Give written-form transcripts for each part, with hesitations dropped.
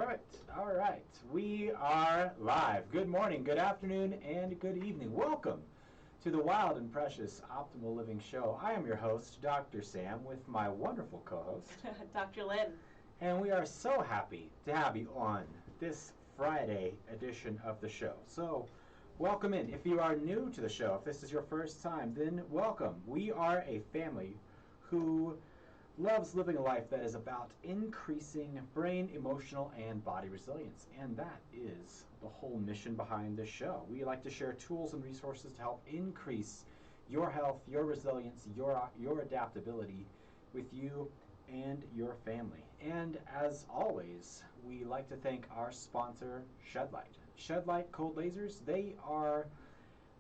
Perfect. All right. We are live. Good morning, good afternoon, and good evening. Welcome to the Wild and Precious Optimal Living Show. I am your host, Dr. Sam, with my wonderful co-host, Dr. Lynn. And we are so happy to have you on this Friday edition of the show. So, welcome in. If you are new to the show, if this is your first time, then welcome. We are a family who loves living a life that is about increasing brain, emotional, and body resilience. And that is the whole mission behind this show. We like to share tools and resources to help increase your health, your resilience, your adaptability with you and your family. And as always, we like to thank our sponsor, Shedlight. Shedlight Cold Lasers, they are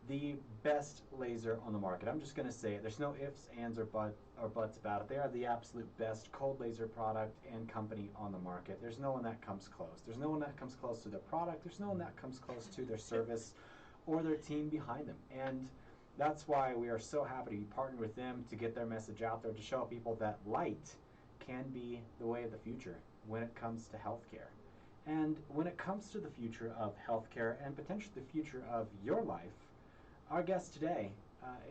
the best laser on the market. I'm just going to say it. There's no ifs, ands, or buts about it. They are the absolute best cold laser product and company on the market. There's no one that comes close. There's no one that comes close to their product. There's no one that comes close to their service or their team behind them. And that's why we are so happy to be partnered with them to get their message out there, to show people that light can be the way of the future when it comes to healthcare. And when it comes to the future of healthcare and potentially the future of your life, our guest today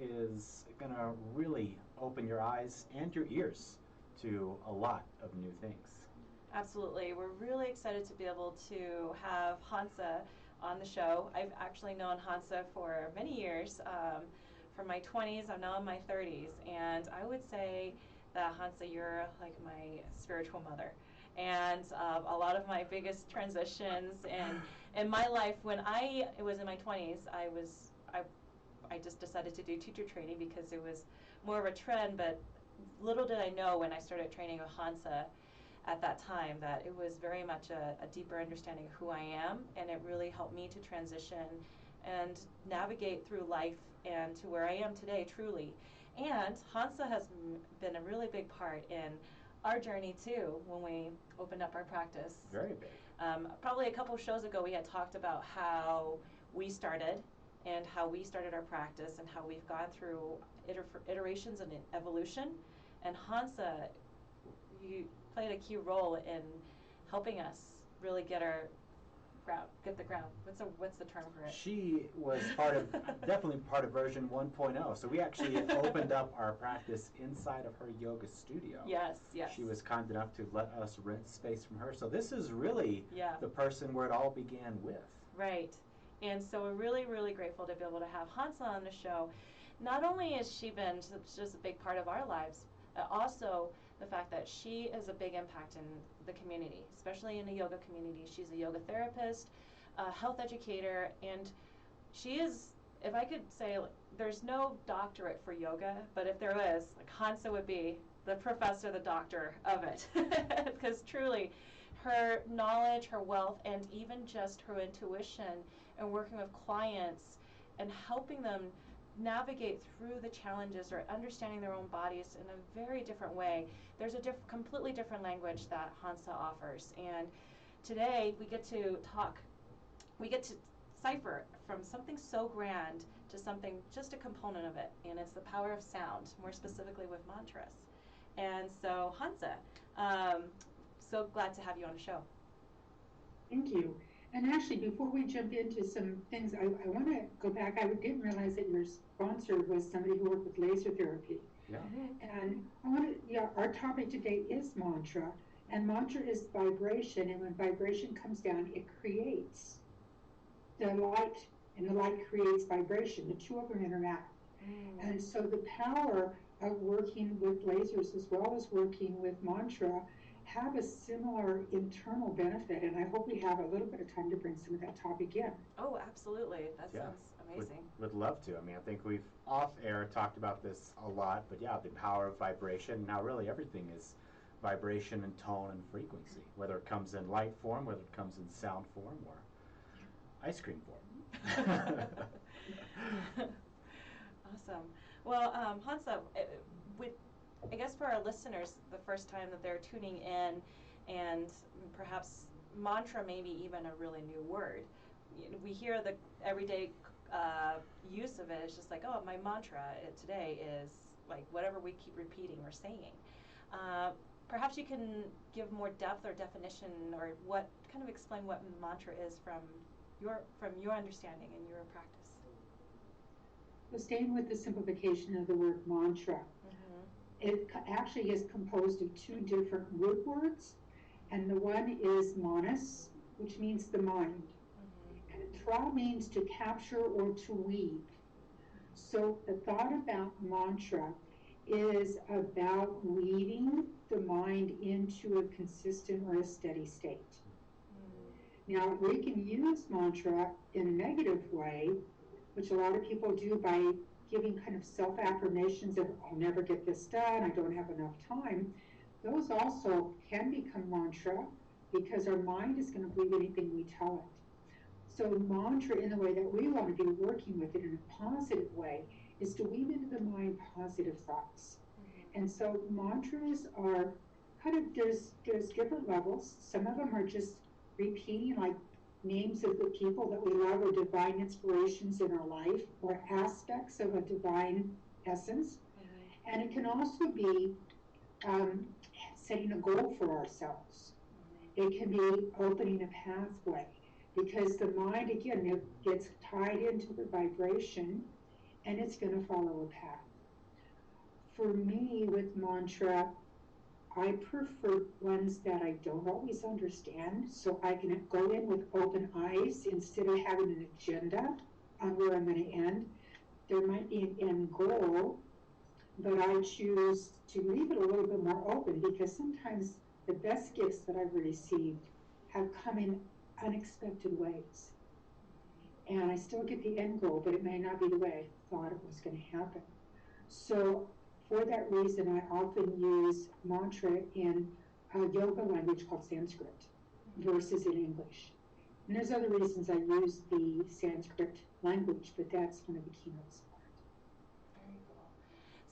is going to really open your eyes and your ears to a lot of new things. Absolutely. We're really excited to be able to have Hansa on the show. I've actually known Hansa for many years. From my 20s, I'm now in my 30s, and I would say that, Hansa, you're like my spiritual mother. And a lot of my biggest transitions in my life, when I was in my 20s, I just decided to do teacher training because it was more of a trend, but little did I know when I started training with Hansa at that time that it was very much a deeper understanding of who I am, and it really helped me to transition and navigate through life and to where I am today, truly. And Hansa has been a really big part in our journey too when we opened up our practice. Very big. Probably a couple of shows ago we had talked about how we started and how we started our practice and how we've gone through iterations and evolution. And Hansa, you played a key role in helping us really get the ground. What's the term for it? She was definitely part of version 1.0. So we actually opened up our practice inside of her yoga studio. Yes. She was kind enough to let us rent space from her. So this is really the person where it all began with. Right. And so we're really, really grateful to be able to have Hansa on the show. Not only has she been just a big part of our lives, also the fact that she is a big impact in the community, especially in the yoga community. She's a yoga therapist, a health educator, and she is, if I could say, there's no doctorate for yoga, but if there is, Hansa would be the professor, the doctor of it. Because truly, her knowledge, her wealth, and even just her intuition and working with clients and helping them navigate through the challenges or understanding their own bodies in a very different way. There's a completely different language that Hansa offers. And today we get to cipher from something so grand to something, just a component of it, and it's the power of sound, more specifically with mantras. And so, Hansa, so glad to have you on the show. Thank you. And actually, before we jump into some things, I want to go back. I didn't realize that your sponsor was somebody who worked with laser therapy. Yeah. And our topic today is mantra, and mantra is vibration. And when vibration comes down, it creates the light, and the light creates vibration. The two of them interact. And so the power of working with lasers as well as working with mantra have a similar internal benefit, and I hope we have a little bit of time to bring some of that topic in. Oh, absolutely. That sounds amazing. Would love to. I mean, I think we've off-air talked about this a lot, but the power of vibration. Now really everything is vibration and tone and frequency, whether it comes in light form, whether it comes in sound form, or ice cream form. Awesome. Well, Hansa, I guess for our listeners, the first time that they're tuning in, and perhaps mantra may be even a really new word. We hear the everyday use of it. It's just like, oh, my mantra today is like whatever we keep repeating or saying. Perhaps you can give more depth or definition, or what kind of explain what mantra is from your understanding and your practice? So staying with the simplification of the word mantra, it actually is composed of two different root words, and the one is manas, which means the mind, and tra means to capture or to weave. So the thought about mantra is about weaving the mind into a consistent or a steady state. Now, we can use mantra in a negative way, which a lot of people do by giving kind of self-affirmations of, I'll never get this done, I don't have enough time. Those also can become mantra because our mind is going to believe anything we tell it. So mantra, in the way that we want to be working with it in a positive way, is to weave into the mind positive thoughts. And so mantras are kind of, there's different levels. Some of them are just repeating like names of the people that we love or divine inspirations in our life or aspects of a divine essence. And it can also be setting a goal for ourselves. It can be opening a pathway because the mind, again, it gets tied into the vibration and it's going to follow a path. For me, with mantra, I prefer ones that I don't always understand, so I can go in with open eyes instead of having an agenda on where I'm going to end. There might be an end goal, but I choose to leave it a little bit more open because sometimes the best gifts that I've received have come in unexpected ways. And I still get the end goal, but it may not be the way I thought it was going to happen. So for that reason, I often use mantra in a yoga language called Sanskrit versus in English. And there's other reasons I use the Sanskrit language, but that's one of the keynotes for it. Very cool.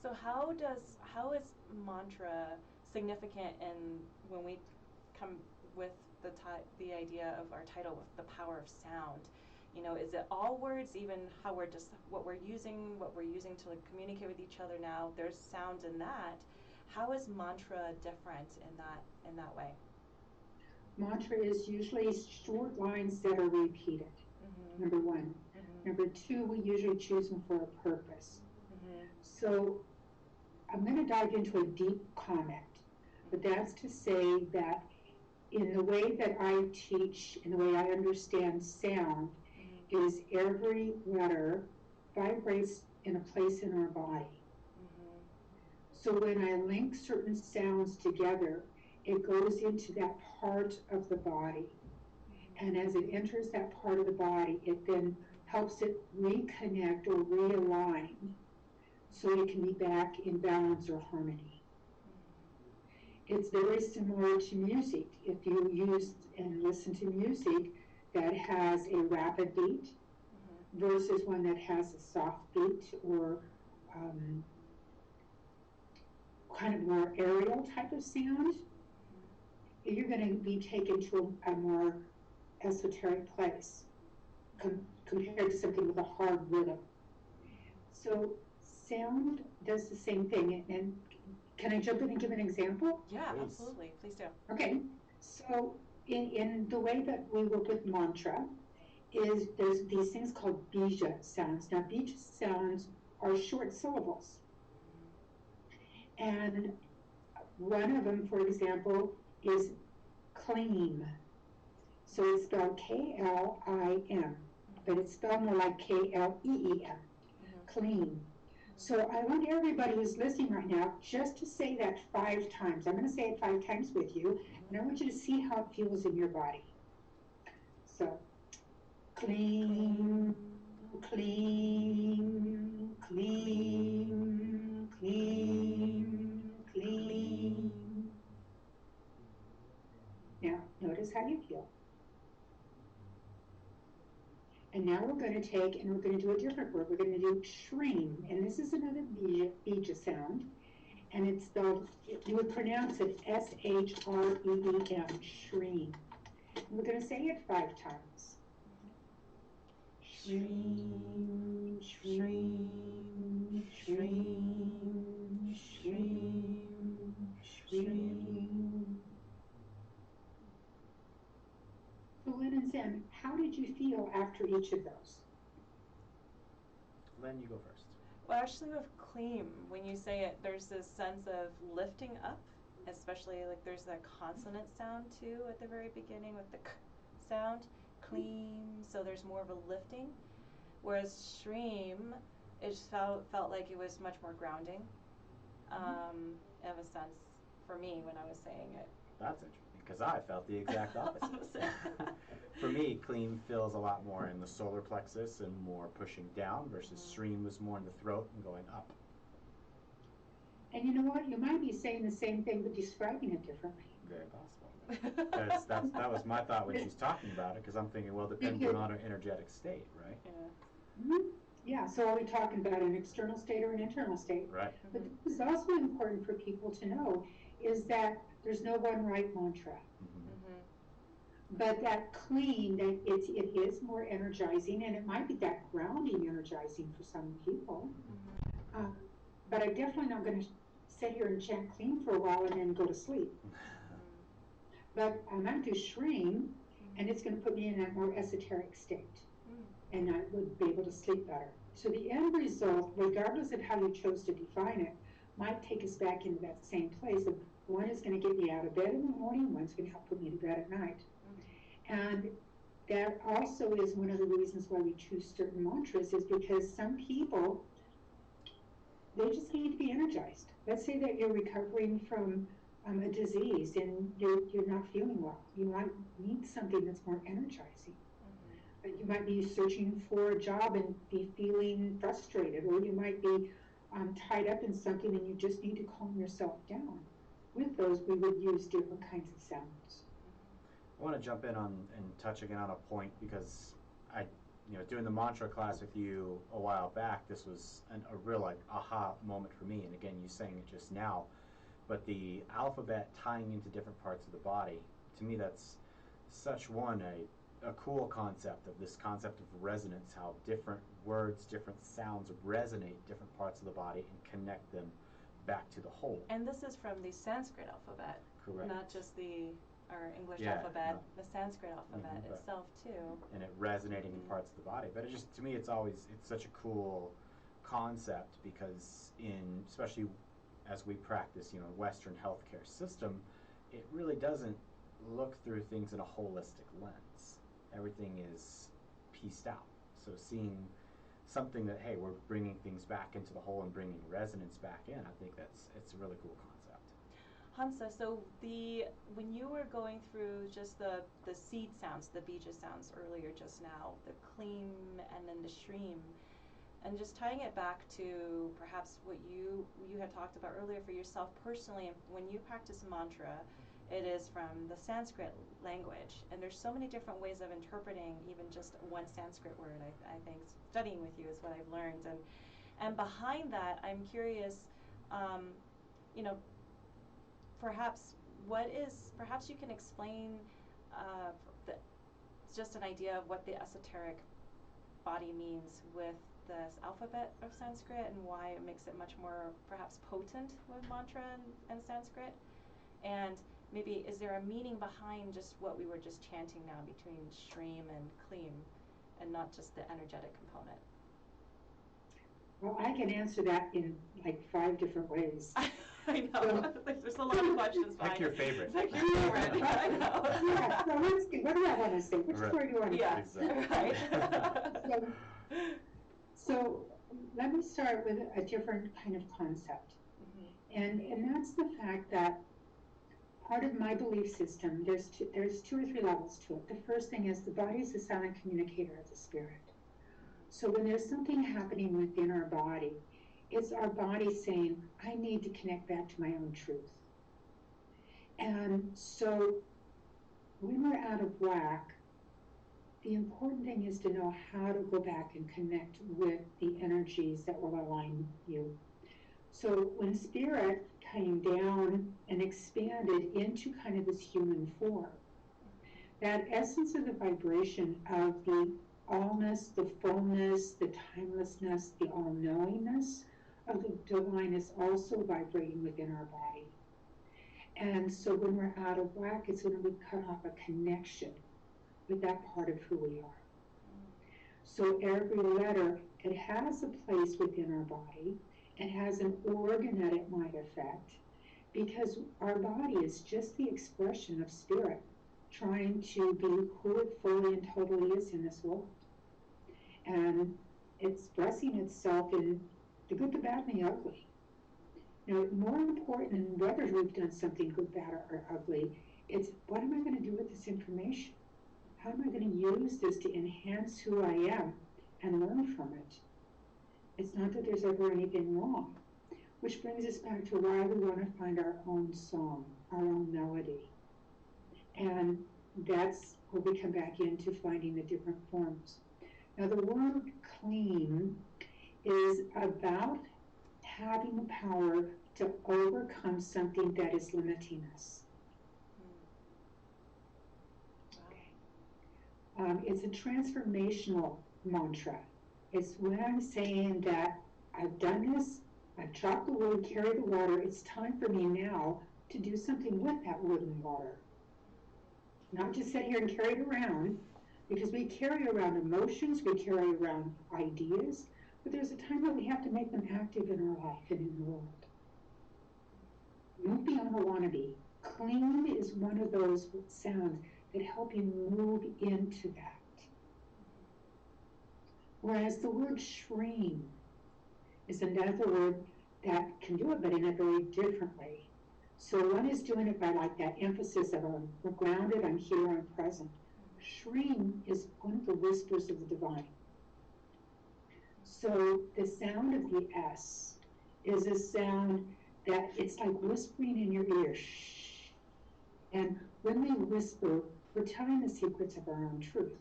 So how is mantra significant in when we come with the idea of our title with the power of sound? You know, is it all words, even how what we're using to like, communicate with each other now? There's sound in that. How is mantra different in that way? Mantra is usually short lines that are repeated. Number one. Number two, we usually choose them for a purpose. So I'm going to dive into a deep comment, but that's to say that in the way that I teach, in the way I understand sound, is every letter vibrates in a place in our body. So when I link certain sounds together, it goes into that part of the body. And as it enters that part of the body, it then helps it reconnect or realign so it can be back in balance or harmony. It's very similar to music. If you use and listen to music that has a rapid beat versus one that has a soft beat or kind of more aerial type of sound, you're going to be taken to a more esoteric place compared to something with a hard rhythm. So sound does the same thing. And can I jump in and give an example? Yeah, absolutely. Please do. Okay. So in the way that we work with mantra is there's these things called bija sounds. Now, bija sounds are short syllables. And one of them, for example, is clean. So it's spelled K-L-I-M, but it's spelled more like K-L-E-E-M, clean. So I want everybody who's listening right now just to say that 5 times. I'm going to say it 5 times with you, and I want you to see how it feels in your body. So, clean, clean, clean, clean, clean. Now, notice how you feel. And now we're going to take and we're going to do a different word. We're going to do shreem. And this is another bija sound. And it's spelled, you would pronounce it S-H-R-E-E-M, shreem. And we're going to say it 5 times. Shreem, shreem, shreem, shreem, shreem. after each of those? Len, you go first. Well, actually, with clean, when you say it, there's this sense of lifting up, especially like there's that consonant sound too at the very beginning with the k sound, clean. So there's more of a lifting. Whereas stream, it just felt like it was much more grounding, of a sense for me when I was saying it. That's interesting, because I felt the exact opposite. For me, clean feels a lot more in the solar plexus and more pushing down, versus stream was more in the throat and going up. And you know what? You might be saying the same thing but describing it differently. Very possible. That was my thought when she's talking about it, because I'm thinking, well, depending on her energetic state, right? Yeah. Mm-hmm. Yeah, so are we talking about an external state or an internal state? Right. But this is also important for people to know, is that there's no one right mantra. But that clean, that it is more energizing, and it might be that grounding energizing for some people. But I'm definitely not going to sit here and chant clean for a while and then go to sleep. But I might do stream, and it's going to put me in a more esoteric state, and I would be able to sleep better. So the end result, regardless of how you chose to define it, might take us back into that same place of one is going to get me out of bed in the morning, one's going to help put me to bed at night. And that also is one of the reasons why we choose certain mantras, is because some people, they just need to be energized. Let's say that you're recovering from a disease and you're not feeling well. You might need something that's more energizing. You might be searching for a job and be feeling frustrated, or you might be tied up in something and you just need to calm yourself down. With those, we would use different kinds of sounds. I want to jump in on and touch again on a point, because doing the mantra class with you a while back, this was a real like aha moment for me. And again, you saying it just now, but the alphabet tying into different parts of the body, to me, that's such a cool concept, of this concept of resonance, how different words, different sounds resonate different parts of the body and connect them back to the whole. And this is from the Sanskrit alphabet, Correct. Not just our English alphabet, no. the Sanskrit alphabet itself too. And it resonating in parts of the body. But it just, to me, it's such a cool concept, because especially as we practice, Western healthcare system, it really doesn't look through things in a holistic lens. Everything is pieced out. So seeing something that, hey, we're bringing things back into the whole and bringing resonance back in, I think it's a really cool concept. Hansa, so when you were going through just the seed sounds, the bija sounds earlier just now, the kleem and then the shreem, and just tying it back to perhaps what you had talked about earlier for yourself personally, when you practice mantra, it is from the Sanskrit language, and there's so many different ways of interpreting even just one Sanskrit word. I think studying with you is what I've learned, and behind that, I'm curious, perhaps you can explain just an idea of what the esoteric body means with this alphabet of Sanskrit, and why it makes it much more perhaps potent with mantra and Sanskrit, and maybe is there a meaning behind just what we were just chanting now between stream and kleem, and not just the energetic component? Well, I can answer that in like 5 different ways. I know. So, there's a lot of questions behind Pick your favorite. Pick your favorite. I know. Yeah, so let's see. What do I want to say? Which story do you want to tell? Exactly. Right. So let me start with a different kind of concept. And that's the fact that part of my belief system, there's 2 or 3 levels to it. The first thing is the body is the silent communicator of the spirit. So when there's something happening within our body, it's our body saying, I need to connect back to my own truth. And so when we're out of whack, the important thing is to know how to go back and connect with the energies that will align you. So when spirit came down and expanded into kind of this human form, that essence of the vibration of the allness, the fullness, the timelessness, the all-knowingness of the divine is also vibrating within our body. And so when we're out of whack, it's when we cut off a connection with that part of who we are. So every letter, it has a place within our body. It has an organ that it might affect, because our body is just the expression of spirit trying to be who it fully and totally is in this world. And expressing itself in the good, the bad, and the ugly. More important than whether we've done something good, bad, or ugly, it's what am I going to do with this information? How am I going to use this to enhance who I am and learn from it? It's not that there's ever anything wrong, which brings us back to why we want to find our own song, our own melody. And that's where we come back into finding the different forms. Now, the word clean is about having the power to overcome something that is limiting us. It's a transformational mantra. It's when I'm saying that I've done this, I've chopped the wood, carried the water, it's time for me now to do something with that wood and water. Not just sit here and carry it around, because we carry around emotions, we carry around ideas, but there's a time that we have to make them active in our life and in the world. Move beyond a wannabe. Clean is one of those sounds that help you move into that. Whereas the word stream is another word that can do it, but in a very different way. So one is doing it by like that emphasis of I'm grounded, I'm here, I'm present. Stream is one of the whispers of the divine. So the sound of the S is a sound that it's like whispering in your ear. Shh. And when we whisper, we're telling the secrets of our own truth.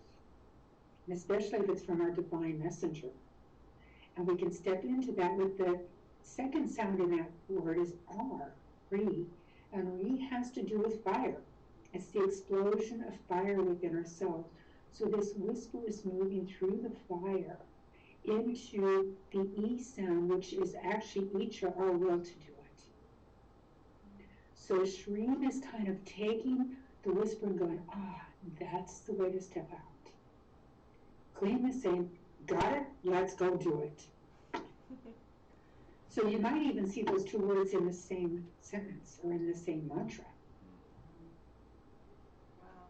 And especially if it's from our divine messenger. And we can step into that with the second sound in that word is R, Re. And Re has to do with fire. It's the explosion of fire within ourselves. So this whisper is moving through the fire into the E sound, which is actually each of our will to do it. So Shreem is kind of taking the whisper and going, that's the way to step out. Clean is saying, got it, let's go do it. So you might even see those two words in the same sentence or in the same mantra. Wow.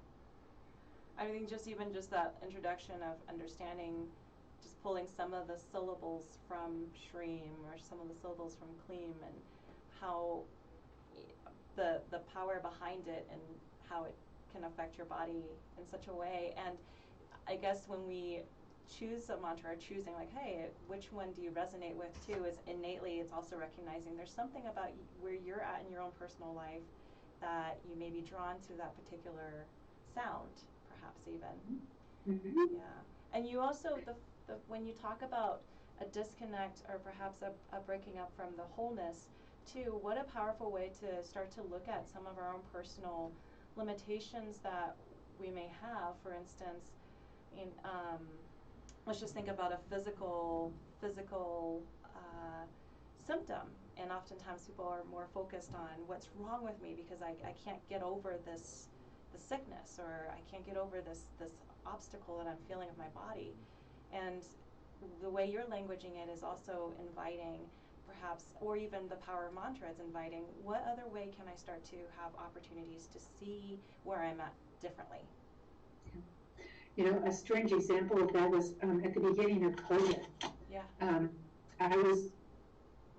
I think just that introduction of understanding, just pulling some of the syllables from Shreem or some of the syllables from Kleem, and how the power behind it and how it can affect your body in such a way. And I guess when we choose a mantra, or choosing like, hey, which one do you resonate with too, is innately, it's also recognizing there's something about where you're at in your own personal life that you may be drawn to that particular sound, perhaps even. Mm-hmm. Yeah. And you also, when you talk about a disconnect or perhaps a breaking up from the wholeness too, what a powerful way to start to look at some of our own personal limitations that we may have. For instance, let's just think about a physical symptom, and oftentimes people are more focused on what's wrong with me because I can't get over the sickness, or I can't get over this obstacle that I'm feeling of my body. And the way you're languaging it is also inviting, perhaps, or even the power of mantra is inviting, what other way can I start to have opportunities to see where I'm at differently? A strange example of that was at the beginning of COVID. Yeah. I was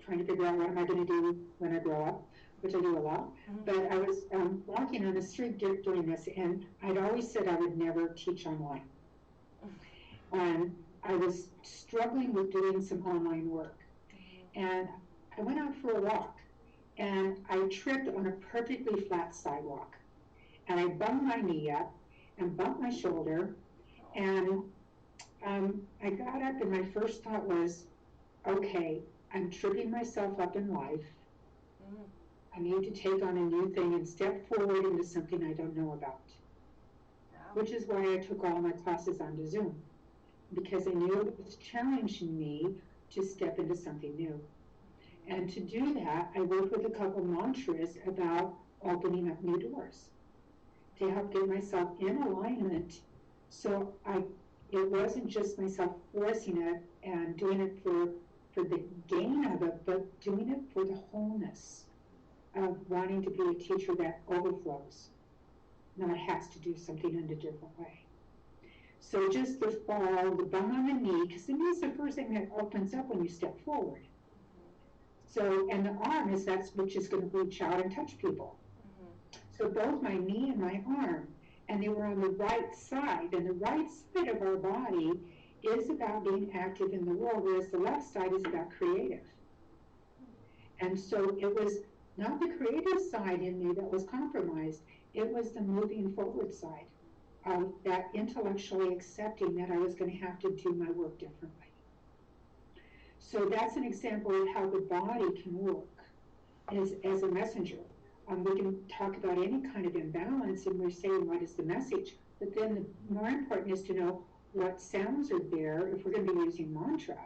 trying to figure out what am I going to do when I grow up, which I do a lot. Mm-hmm. But I was walking on the street doing this, and I'd always said I would never teach online. And I was struggling with doing some online work. And I went out for a walk, and I tripped on a perfectly flat sidewalk. And I bumped my knee up and bumped my shoulder. And I got up, and my first thought was, okay, I'm tripping myself up in life. I need to take on a new thing and step forward into something I don't know about. Wow. Which is why I took all my classes onto Zoom, because I knew it was challenging me to step into something new. And to do that, I worked with a couple mantras about opening up new doors to help get myself in alignment, so I it wasn't just myself forcing it and doing it for the gain of it, but doing it for the wholeness of wanting to be a teacher that overflows, not has to do something in a different way. So just the fall, the bum on the knee, because the knee is the first thing that opens up when you step forward. So, and the arm is that's which is going to reach out and touch people. So both my knee and my arm, and they were on the right side, and the right side of our body is about being active in the world, whereas the left side is about creative. And so it was not the creative side in me that was compromised, it was the moving forward side of that intellectually accepting that I was going to have to do my work differently. So that's an example of how the body can work as a messenger. We can talk about any kind of imbalance, and we're saying what is the message, but then the more important is to know what sounds are there. If we're going to be using mantra,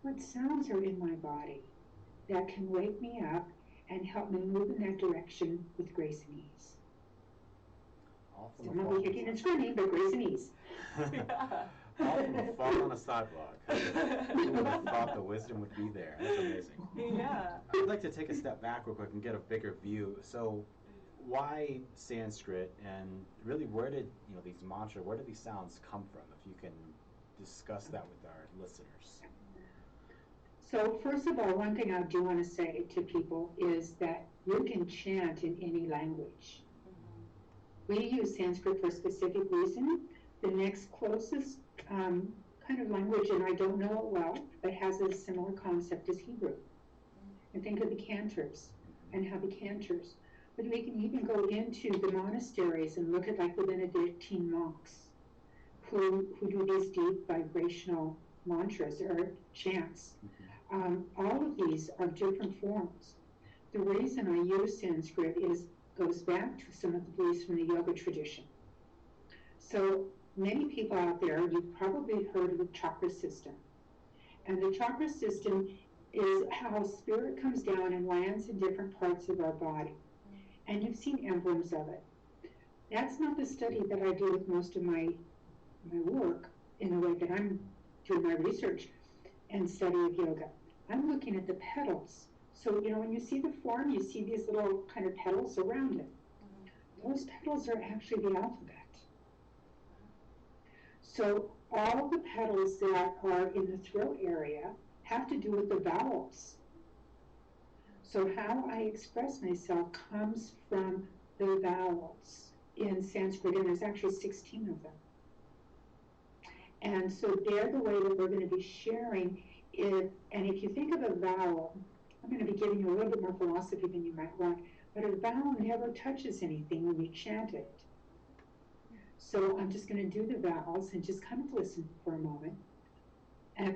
what sounds are in my body that can wake me up and help me move in that direction with grace and ease. Some will be kicking and screaming, but grace and ease. All from a fall on a sidewalk. Who would have thought the wisdom would be there? That's amazing. Yeah. I'd like to take a step back real quick and get a bigger view. So, why Sanskrit, and really, where did these mantras, where did these sounds come from? If you can discuss that with our listeners. So, first of all, one thing I do want to say to people is that you can chant in any language. We use Sanskrit for a specific reason. The next closest kind of language, and I don't know it well, but has a similar concept as Hebrew. And think of the cantors and how the cantors. But we can even go into the monasteries and look at like the Benedictine monks who do these deep vibrational mantras or chants. All of these are different forms. The reason I use Sanskrit goes back to some of the beliefs from the yoga tradition. So many people out there, you've probably heard of the chakra system. And the chakra system is how spirit comes down and lands in different parts of our body. And you've seen emblems of it. That's not the study that I do with most of my work in the way that I'm doing my research and study of yoga. I'm looking at the petals. So, when you see the form, you see these little kind of petals around it. Those petals are actually the alphabet. So all the petals that are in the throat area have to do with the vowels. So how I express myself comes from the vowels in Sanskrit, and there's actually 16 of them. And so they're the way that we're going to be sharing it. And if you think of a vowel, I'm going to be giving you a little bit more philosophy than you might want, but a vowel never touches anything when you chant it. So I'm just going to do the vowels and just kind of listen for a moment.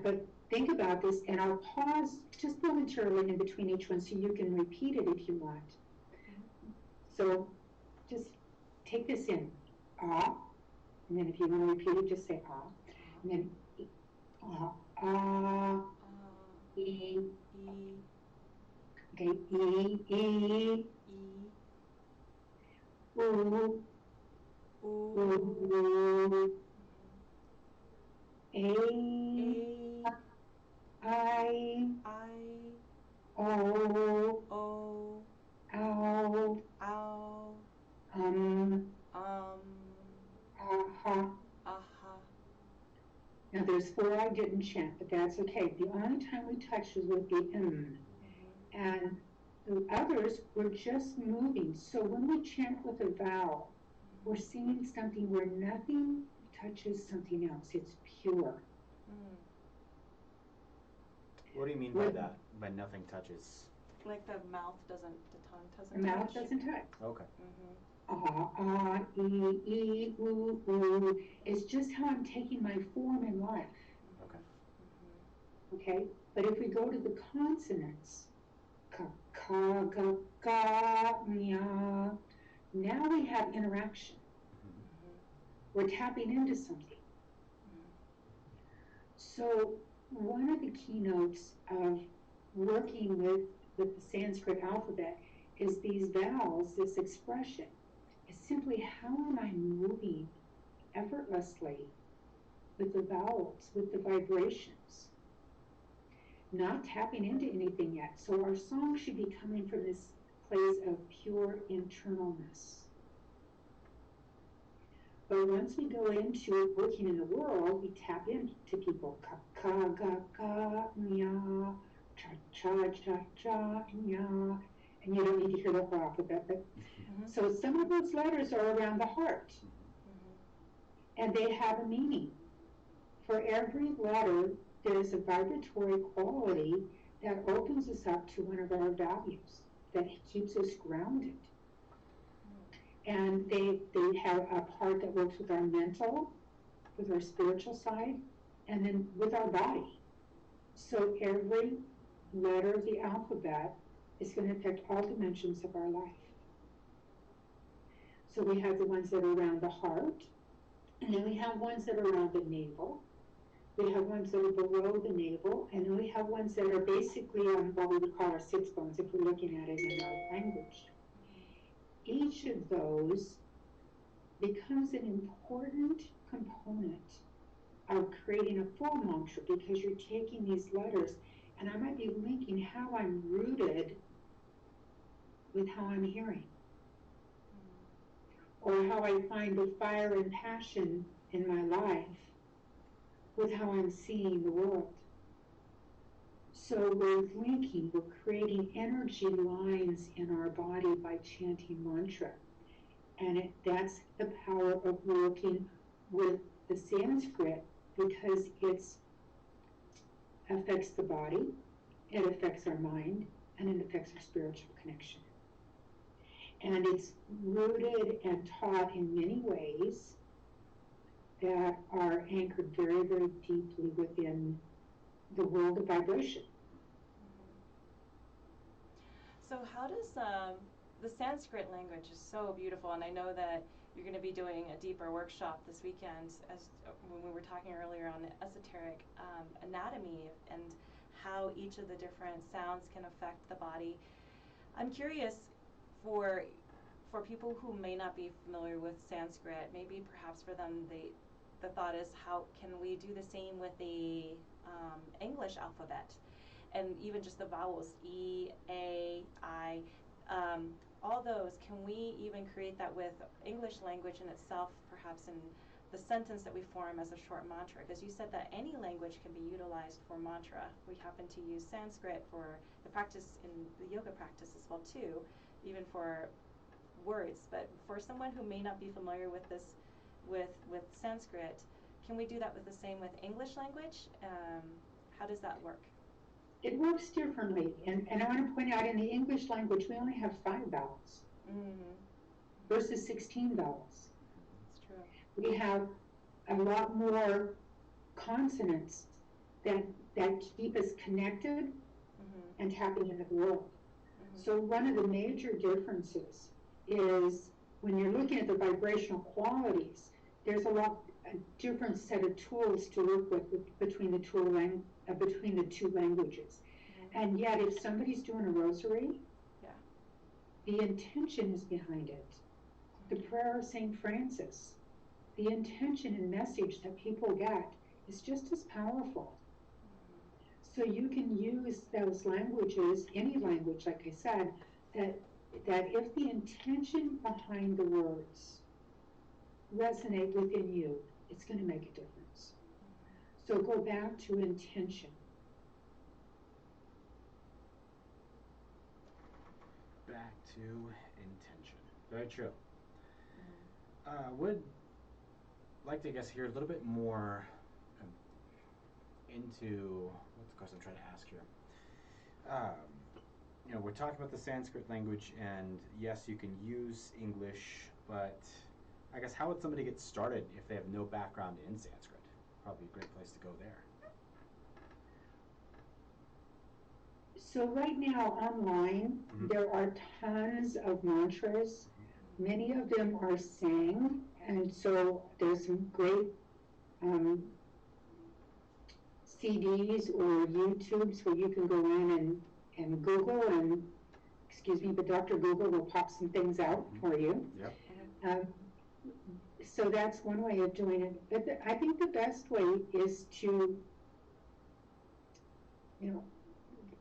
But think about this, and I'll pause just momentarily in between each one so you can repeat it if you want. So just take this in. Ah. And then if you want to repeat it, just say ah. And then ah, ah, e. Okay, e, ooh, ooh, a, I, o, ow, aha. Now there's 4 I didn't chant, but that's okay. The only time we touch is with the and the others were just moving. So when we chant with a vowel, we're singing something where nothing touches something else. It's pure. What do you mean by that? By nothing touches? Like the mouth doesn't, the tongue doesn't The mouth touch? doesn't touch. Okay. Ah, ah, e, ooh, ooh. It's just how I'm taking my form in life. Okay. Okay? But if we go to the consonants, ka, ka, ga, ga, nya, now we have interaction. We're tapping into something. So one of the keynotes of working with the Sanskrit alphabet is these vowels, this expression, is simply how am I moving effortlessly with the vowels, with the vibrations, not tapping into anything yet. So our song should be coming from this place of pure internalness. But once we go into working in the world, we tap into people. Ka, ka, ga, ga, nya, cha, cha, cha, cha, nya. And you don't need to hear the whole alphabet, but so some of those letters are around the heart. And they have a meaning. For every letter, there's a vibratory quality that opens us up to one of our values, that keeps us grounded. And they have a part that works with our mental, with our spiritual side, and then with our body. So every letter of the alphabet is going to affect all dimensions of our life. So we have the ones that are around the heart, and then we have ones that are around the navel. We have ones that are below the navel, and then we have ones that are basically on what we would call our sits bones if we're looking at it in our language. Each of those becomes an important component of creating a full mantra, because you're taking these letters, and I might be linking how I'm rooted with how I'm hearing, or how I find the fire and passion in my life with how I'm seeing the world. So we're linking, we're creating energy lines in our body by chanting mantra. And that's the power of working with the Sanskrit, because it affects the body, it affects our mind, and it affects our spiritual connection. And it's rooted and taught in many ways that are anchored very, very deeply within the world of vibration. So how does the Sanskrit language is so beautiful, and I know that you're going to be doing a deeper workshop this weekend, as when we were talking earlier on the esoteric anatomy and how each of the different sounds can affect the body. I'm curious, for people who may not be familiar with Sanskrit, maybe perhaps for them the thought is, how can we do the same with the English alphabet, and even just the vowels, E, A, I, all those, can we even create that with English language in itself, perhaps in the sentence that we form as a short mantra? Because you said that any language can be utilized for mantra. We happen to use Sanskrit for the practice in the yoga practice as well too, even for words. But for someone who may not be familiar with this, with Sanskrit, can we do that with the same with English language? How does that work? It works differently, and I want to point out, in the English language, we only have 5 vowels versus 16 vowels. That's true. We have a lot more consonants that keep us connected and tapping into the world. So one of the major differences is when you're looking at the vibrational qualities, there's a different set of tools to work with between the two languages. And yet, if somebody's doing a rosary, the intention is behind it. The prayer of St. Francis, the intention and message that people get is just as powerful. So you can use those languages, any language, like I said, that if the intention behind the words resonate within you, it's going to make a difference. So go back to intention. Back to intention. Very true. Would like to, I guess, hear a little bit more into what's the question I'm trying to ask here. We're talking about the Sanskrit language, and yes, you can use English, but I guess how would somebody get started if they have no background in Sanskrit? Probably a great place to go there. So right now online, there are tons of mantras. Many of them are sang, and so there's some great CDs or YouTubes where you can go in and Google, and but Dr. Google will pop some things out for you. Yep. So that's one way of doing it. But I think the best way is to, you know,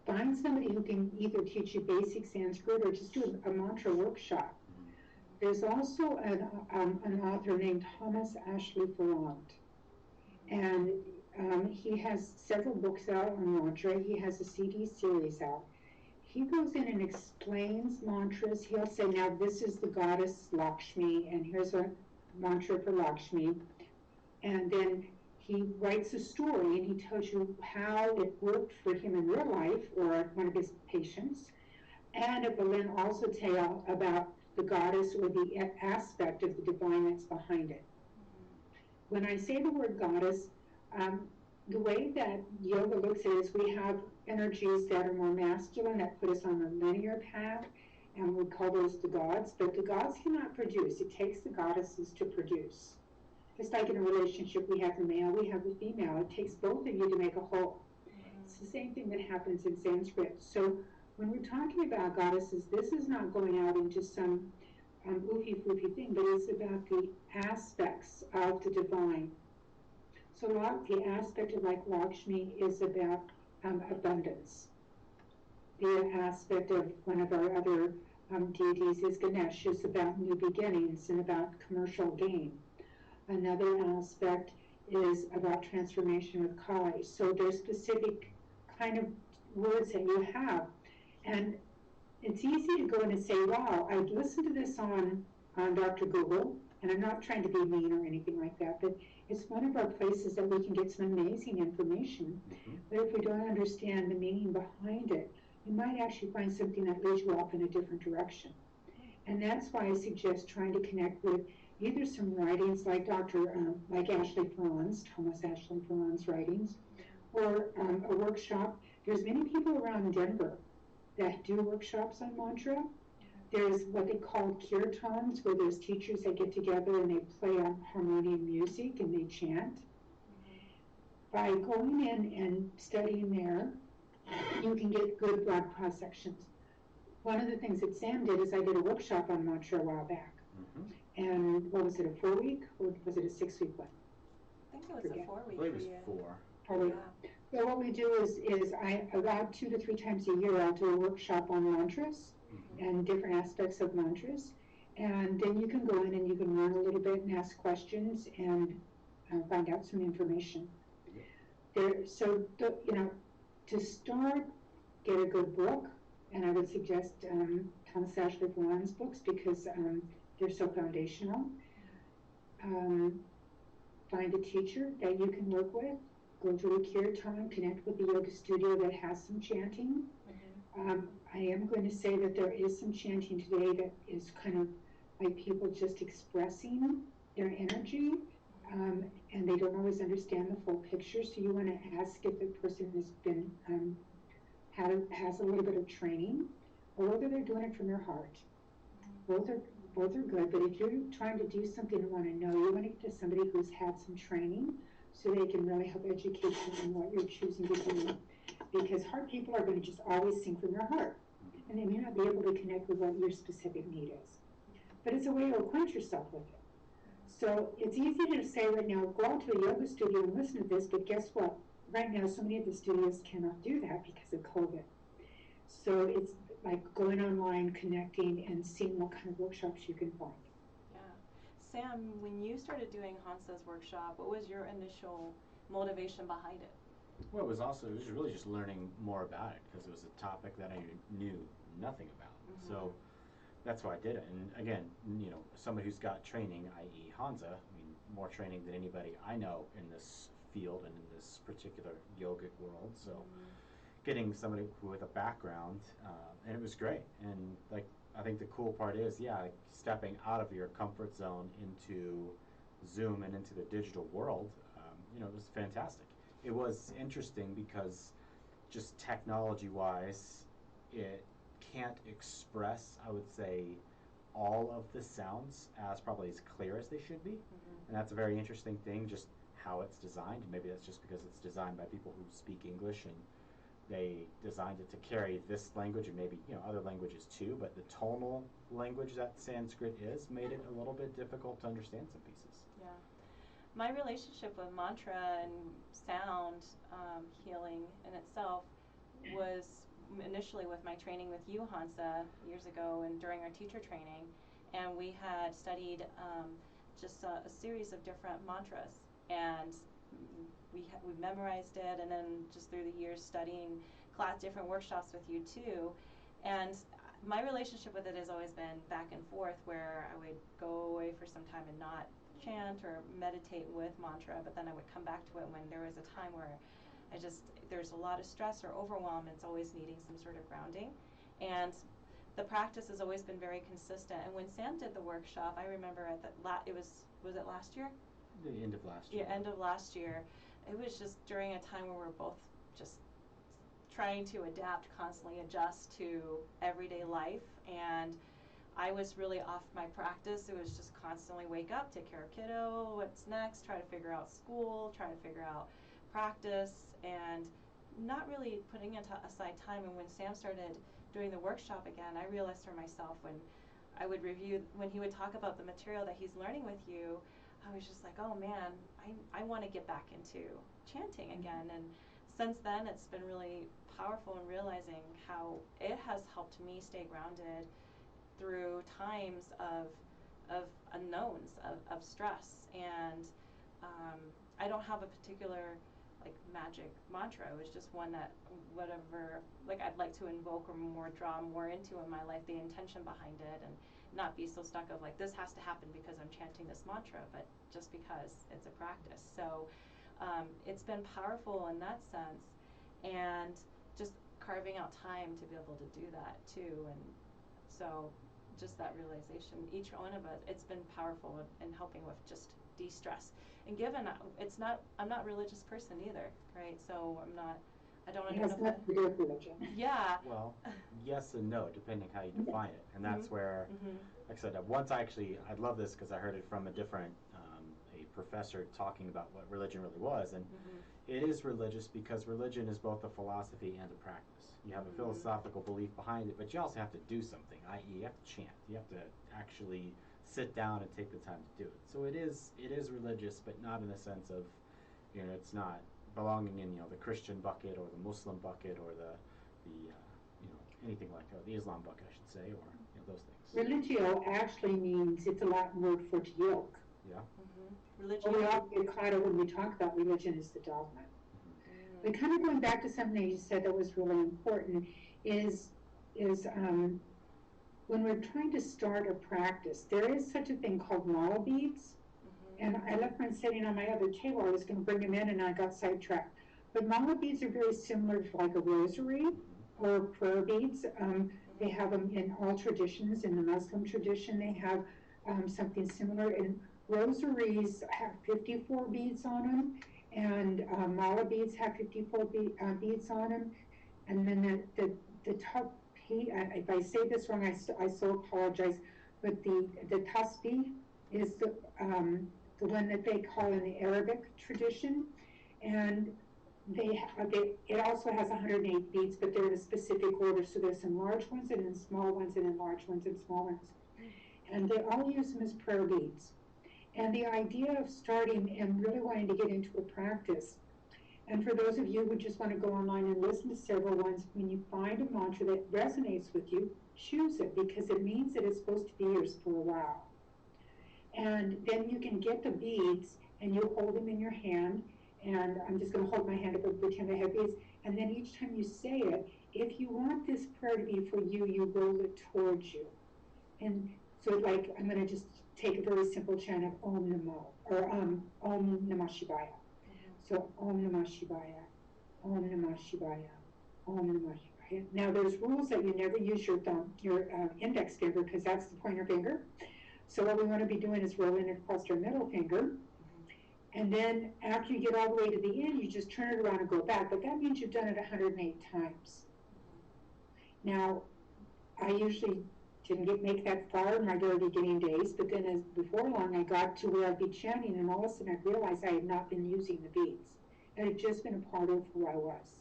find somebody who can either teach you basic Sanskrit or just do a mantra workshop. There's also an author named Thomas Ashley Ferrand, and he has several books out on mantra. He has a CD series out. He goes in and explains mantras. He'll say, now this is the goddess Lakshmi, and here's a mantra for Lakshmi. And then he writes a story, and he tells you how it worked for him in real life or one of his patients. And it will then also tell about the goddess or the aspect of the divine that's behind it. When I say the word goddess, the way that yoga looks at it is we have energies that are more masculine that put us on a linear path, and we call those the gods, but the gods cannot produce. It takes the goddesses to produce. Just like in a relationship, we have the male, we have the female. It takes both of you to make a whole. It's the same thing that happens in Sanskrit. So when we're talking about goddesses, this is not going out into some oofy-foofy thing, but it's about the aspects of the divine. So the aspect of like Lakshmi is about abundance. The aspect of one of our other deities is Ganesh, is about new beginnings and about commercial gain. Another aspect is about transformation with Kali. So there's specific kind of words that you have. And it's easy to go in and say, wow, I listened to this on Dr. Google, and I'm not trying to be mean or anything like that, but it's one of our places that we can get some amazing information. But if we don't understand the meaning behind it, you might actually find something that leads you off in a different direction. And that's why I suggest trying to connect with either some writings like like Ashley Ferrand's, Thomas Ashley Ferrand's writings, or a workshop. There's many people around Denver that do workshops on mantra. There's what they call kirtans, where there's teachers that get together and they play on harmonium music and they chant. By going in and studying there, you can get good broad cross sections. One of the things that Sam did is I did a workshop on mantra a while back. And what was it, a 4-week or was it a 6-week one? I think it was a 4-week. I believe it was 4. 4 week. So what we do is about 2 to 3 times a year I'll do a workshop on mantras and different aspects of mantras. And then you can go in and you can learn a little bit and ask questions and find out some information. So to start, get a good book, and I would suggest Thomas Ashley Ferrand's books because they're so foundational. Find a teacher that you can work with. Go to a kirtan, connect with the yoga studio that has some chanting. I am going to say that there is some chanting today that is kind of like people just expressing their energy, and they don't always understand the full picture. So you want to ask if the person has been has a little bit of training, or whether they're doing it from their heart. Both are good, but if you're trying to do something and want to know, you want to get to somebody who's had some training so they can really help educate you on what you're choosing to do. Because heart people are going to just always sing from their heart, and they may not be able to connect with what your specific need is. But it's a way to acquaint yourself with it. So it's easy to say right now, go out to a yoga studio and listen to this, but guess what? Right now, so many of the studios cannot do that because of COVID. So it's like going online, connecting, and seeing what kind of workshops you can find. Yeah. Sam, when you started doing Hansa's workshop, what was your initial motivation behind it? Well, it was really just learning more about it because it was a topic that I knew nothing about. So that's why I did it. And again, somebody who's got training, i.e. Hansa, more training than anybody I know in this field and in this particular yogic world. So getting somebody with a background, and it was great. And I think the cool part is, stepping out of your comfort zone into Zoom and into the digital world, it was fantastic. It was interesting because just technology-wise, it can't express, I would say, all of the sounds probably as clear as they should be. And that's a very interesting thing, just how it's designed. Maybe that's just because it's designed by people who speak English and they designed it to carry this language and maybe other languages too, but the tonal language that Sanskrit is made it a little bit difficult to understand some pieces. Yeah. My relationship with mantra and sound healing in itself was initially with my training with you, Hansa, years ago, and during our teacher training, and we had studied just a series of different mantras, and we memorized it, and then just through the years studying different workshops with you too, and my relationship with it has always been back and forth, where I would go away for some time and not chant or meditate with mantra, but then I would come back to it when there was a time where there's a lot of stress or overwhelm, and it's always needing some sort of grounding. And the practice has always been very consistent. And when Sam did the workshop, I remember was it last year? The end of last year. Yeah, end of last year. It was just during a time where we're both just trying to adapt, constantly adjust to everyday life, and I was really off my practice. It was just constantly wake up, take care of kiddo, what's next, try to figure out school, try to figure out practice, and not really putting aside time. And when Sam started doing the workshop again, I realized for myself, when I would review, when he would talk about the material that he's learning with you, I was just like, oh man, I want to get back into chanting again. And since then, it's been really powerful in realizing how it has helped me stay grounded through times of unknowns, of stress. And I don't have a particular magic mantra. It was just one that whatever I'd like to invoke or draw more into in my life, the intention behind it, and not be so stuck of this has to happen because I'm chanting this mantra, but just because it's a practice. So it's been powerful in that sense, and just carving out time to be able to do that too. And so just that realization, each one of us, it's been powerful in helping with just de-stress. And given I'm not a religious person either, right? So I don't identify. Yes, that's religion. Yeah. Well, yes and no, depending how you define it. And that's where, like I said, I love this because I heard it from a different, a professor talking about what religion really was. And it is religious because religion is both a philosophy and a practice. You have a philosophical belief behind it, but you also have to do something, i.e. you have to chant. You have to actually sit down and take the time to do it. So it is religious, but not in the sense of, it's not belonging in the Christian bucket or the Muslim bucket or the anything like that, the Islam bucket, I should say, or those things. Religio actually means, it's a Latin word for to yoke. Yeah. Religion. We all get caught up when we talk about religion is the dogma. But kind of going back to something you said that was really important is when we're trying to start a practice, there is such a thing called mala beads. And I left mine sitting on my other table. I was going to bring them in, and I got sidetracked. But mala beads are very similar to a rosary or prayer beads. They have them in all traditions. In the Muslim tradition, they have something similar. And rosaries have 54 beads on them, and mala beads have 54 beads on them. And then the top, if I say this wrong, I so apologize, but the tasbih is the one that they call in the Arabic tradition, and it also has 108 beads, but they're in a specific order. So there's some large ones and then small ones and then large ones and small ones, and they all use them as prayer beads. And the idea of starting and really wanting to get into a practice, and for those of you who just want to go online and listen to several ones, when you find a mantra that resonates with you, choose it, because it means that it's supposed to be yours for a while. And then you can get the beads and you hold them in your hand, and I'm just going to hold my hand up and pretend I have beads, and then each time you say it, if you want this prayer to be for you, you roll it towards you. And so I'm going to just take a very simple chant of Om Namo, or Om Namah Shivaya. So Om Namah Shivaya, Om Namah Shivaya, Om Namah Shivaya. Now there's rules that you never use your thumb, your index finger, because that's the pointer finger. So what we want to be doing is rolling it across our middle finger. And then after you get all the way to the end, you just turn it around and go back. But that means you've done it 108 times. Now, I usually didn't make that far in my very beginning days, but then before long I got to where I'd be chanting, and all of a sudden I realized I had not been using the beads. It had just been a part of who I was.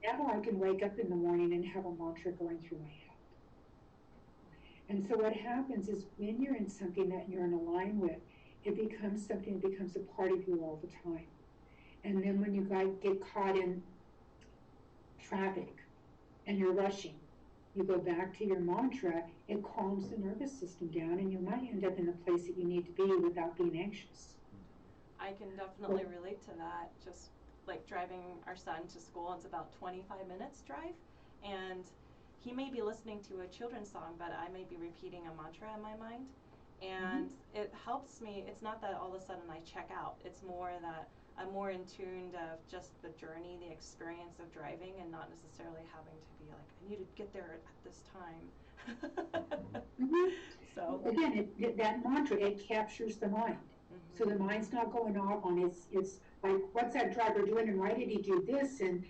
Now I can wake up in the morning and have a mantra going through my head. And so what happens is when you're in something that you're in line with, it becomes something that becomes a part of you all the time. And then when you get caught in traffic and you're rushing, you go back to your mantra, it calms the nervous system down, and you might end up in the place that you need to be without being anxious. I can definitely relate to that. Just like driving our son to school, it's about 25 minutes drive, and he may be listening to a children's song, but I may be repeating a mantra in my mind, and it helps me. It's not that all of a sudden I check out. It's more that I'm more in tune of just the journey, the experience of driving, and not necessarily having to be like, I need to get there at this time. So again, that mantra, it captures the mind. So the mind's not going off on it's like, what's that driver doing, and why did he do this, and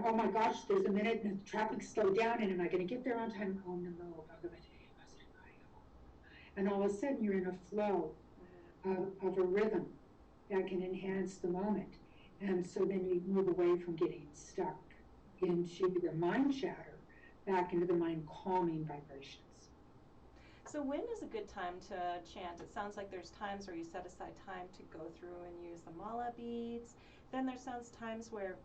oh my gosh, there's a minute and the traffic's slowed down, and am I going to get there on time? Oh no, and all of a sudden you're in a flow of a rhythm that can enhance the moment. And so then you move away from getting stuck into the mind chatter, back into the mind calming vibrations. So when is a good time to chant? It sounds like there's times where you set aside time to go through and use the mala beads. Then there sounds times where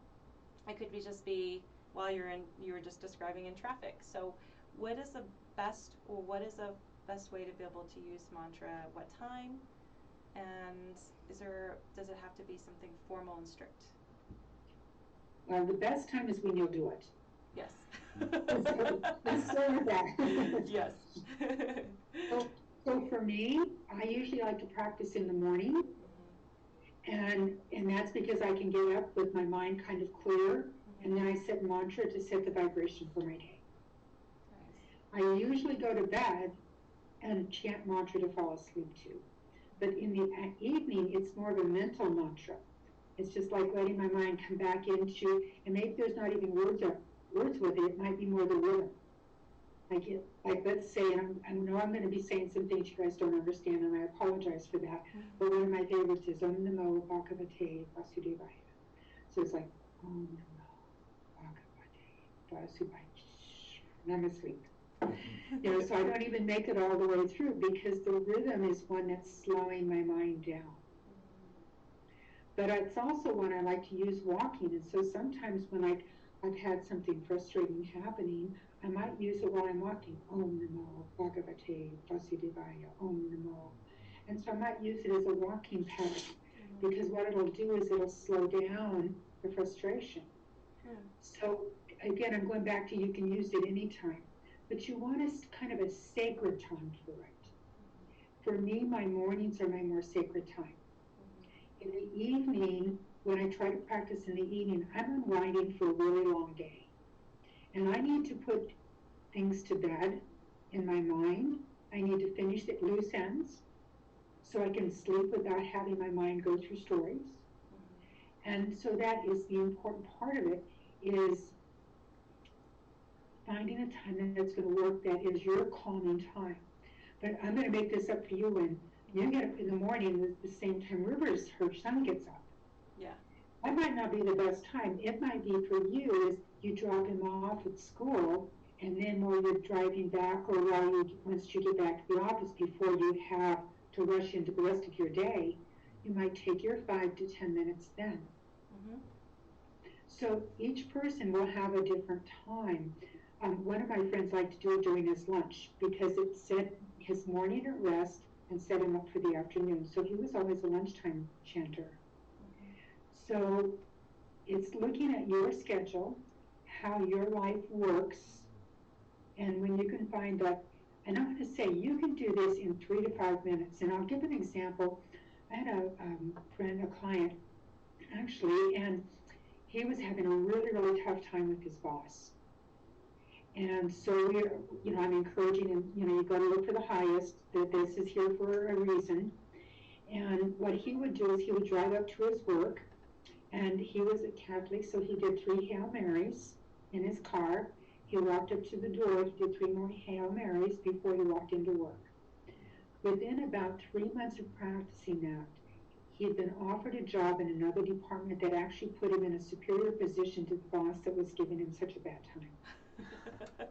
it could just be while you were just describing in traffic. So what is the best way to be able to use mantra at what time? And does it have to be something formal and strict? Well, the best time is when you'll do it. Yes. Let's start with that. Yes. So for me, I usually like to practice in the morning, and that's because I can get up with my mind kind of clear, and then I set mantra to set the vibration for my day. Nice. I usually go to bed and chant mantra to fall asleep to. But in the evening, it's more of a mental mantra. It's just like letting my mind come back into, and maybe there's not even words with it. It might be more the rhythm. Like let's say, I know I'm going to be saying some things you guys don't understand, and I apologize for that. But one of my favorites is Om Namo Bhagavate Vasudevaya. So it's like Om Namo Bhagavate Vasudevaya. And I'm asleep. So I don't even make it all the way through, because the rhythm is one that's slowing my mind down. But it's also one I like to use walking, and so sometimes when I've had something frustrating happening, I might use it while I'm walking. Om Namo Bhagavate Vasudevaya, Om Namo. And so I might use it as a walking pattern, because what it'll do is it'll slow down the frustration. So again, I'm going back to, you can use it anytime, but you want kind of a sacred time for it. For me, my mornings are my more sacred time. In the evening, when I try to practice in the evening, I'm unwinding for a really long day. And I need to put things to bed in my mind. I need to finish the loose ends so I can sleep without having my mind go through stories. And so that is the important part of it, is finding a time that's going to work, that is your calming time. But I'm going to make this up for you. When you get up in the morning at the same time her son gets up. Yeah. That might not be the best time. It might be for you is you drop him off at school, and then while you're driving back, or once you get back to the office, before you have to rush into the rest of your day, you might take your 5 to 10 minutes then. So each person will have a different time. One of my friends liked to do it during his lunch, because it set his morning at rest and set him up for the afternoon. So he was always a lunchtime chanter. So it's looking at your schedule, how your life works, and when you can find that. And I'm going to say you can do this in 3 to 5 minutes. And I'll give an example. I had a client actually, and he was having a really, really tough time with his boss. And so I'm encouraging him, you got to look for the highest, that this is here for a reason. And what he would do is he would drive up to his work, and he was a Catholic, so he did 3 Hail Marys in his car. He walked up to the door, he did 3 more Hail Marys before he walked into work. Within about 3 months of practicing that, he had been offered a job in another department that actually put him in a superior position to the boss that was giving him such a bad time.